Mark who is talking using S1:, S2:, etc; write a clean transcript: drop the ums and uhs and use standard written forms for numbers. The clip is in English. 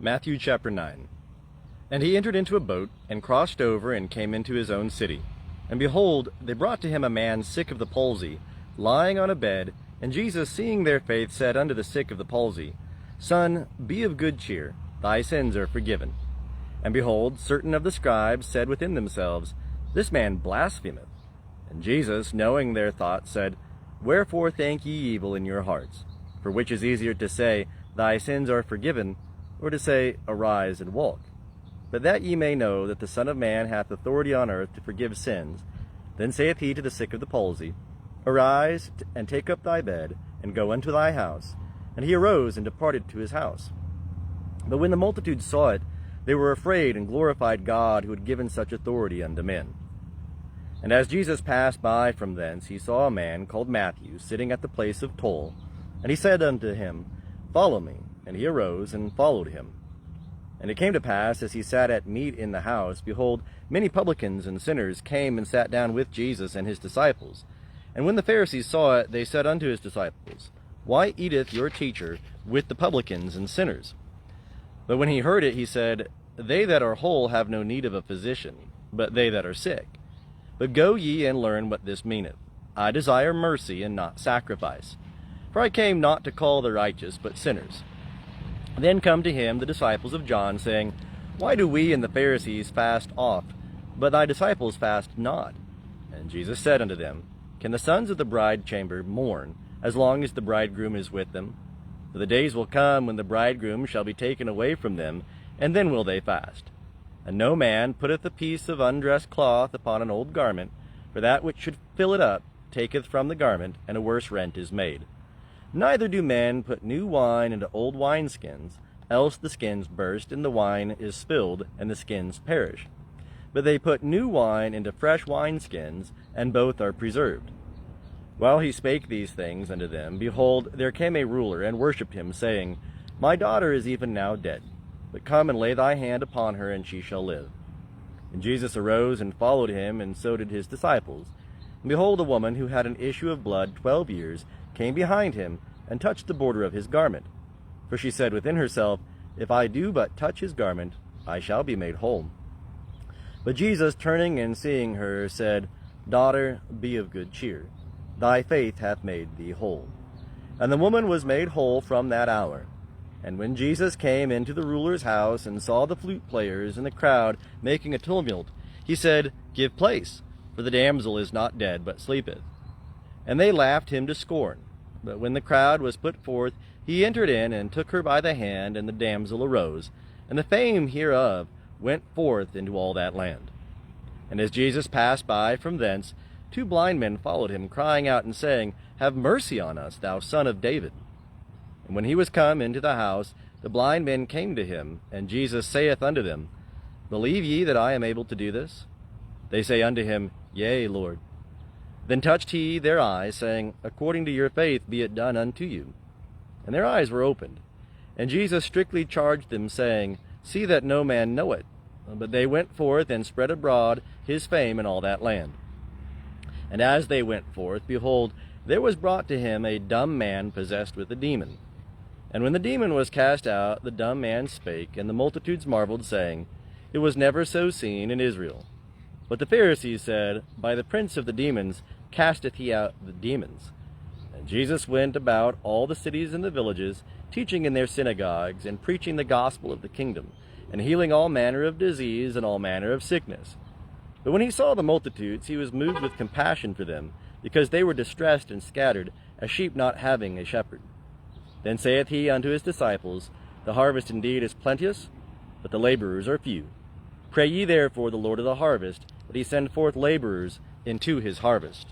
S1: Matthew chapter 9. And he entered into a boat, and crossed over, and came into his own city. And behold, they brought to him a man sick of the palsy, lying on a bed. And Jesus, seeing their faith, said unto the sick of the palsy, Son, be of good cheer, thy sins are forgiven. And behold, certain of the scribes said within themselves, This man blasphemeth. And Jesus, knowing their thoughts, said, Wherefore think ye evil in your hearts? For which is easier to say, Thy sins are forgiven, or to say, Arise and walk? But that ye may know that the Son of Man hath authority on earth to forgive sins, then saith he to the sick of the palsy, Arise, and take up thy bed, and go unto thy house. And he arose and departed to his house. But when the multitude saw it, they were afraid, and glorified God, who had given such authority unto men. And as Jesus passed by from thence, he saw a man called Matthew sitting at the place of toll. And he said unto him, Follow me. And he arose and followed him. And it came to pass, as he sat at meat in the house, behold, many publicans and sinners came and sat down with Jesus and his disciples. And when the Pharisees saw it, they said unto his disciples, Why eateth your teacher with the publicans and sinners? But when he heard it, he said, They that are whole have no need of a physician, but they that are sick. But go ye and learn what this meaneth. I desire mercy, and not sacrifice. For I came not to call the righteous, but sinners. Then come to him the disciples of John, saying, Why do we and the Pharisees fast oft, but thy disciples fast not? And Jesus said unto them, Can the sons of the bride chamber mourn, as long as the bridegroom is with them? For the days will come when the bridegroom shall be taken away from them, and then will they fast. And no man putteth a piece of undressed cloth upon an old garment, for that which should fill it up taketh from the garment, and a worse rent is made. Neither do men put new wine into old wineskins, else the skins burst, and the wine is spilled, and the skins perish. But they put new wine into fresh wineskins, and both are preserved. While he spake these things unto them, behold, there came a ruler, and worshipped him, saying, My daughter is even now dead, but come and lay thy hand upon her, and she shall live. And Jesus arose and followed him, and so did his disciples. And behold, a woman who had an issue of blood 12 years came behind him, and touched the border of his garment. For she said within herself, If I do but touch his garment, I shall be made whole. But Jesus, turning and seeing her, said, Daughter, be of good cheer. Thy faith hath made thee whole. And the woman was made whole from that hour. And when Jesus came into the ruler's house, and saw the flute players and the crowd making a tumult, he said, Give place, for the damsel is not dead, but sleepeth. And they laughed him to scorn. But when the crowd was put forth, he entered in, and took her by the hand, and the damsel arose. And the fame hereof went forth into all that land. And as Jesus passed by from thence, 2 blind men followed him, crying out and saying, Have mercy on us, thou Son of David. And when he was come into the house, the blind men came to him, and Jesus saith unto them, Believe ye that I am able to do this? They say unto him, Yea, Lord. Then touched he their eyes, saying, According to your faith be it done unto you. And their eyes were opened. And Jesus strictly charged them, saying, See that no man know it. But they went forth and spread abroad his fame in all that land. And as they went forth, behold, there was brought to him a dumb man possessed with a demon. And when the demon was cast out, the dumb man spake, and the multitudes marveled, saying, It was never so seen in Israel. But the Pharisees said, By the prince of the demons casteth he out the demons. And Jesus went about all the cities and the villages, teaching in their synagogues, and preaching the gospel of the kingdom, and healing all manner of disease and all manner of sickness. But when he saw the multitudes, he was moved with compassion for them, because they were distressed and scattered, as sheep not having a shepherd. Then saith he unto his disciples, The harvest indeed is plenteous, but the laborers are few. Pray ye therefore the Lord of the harvest, that he send forth laborers into his harvest.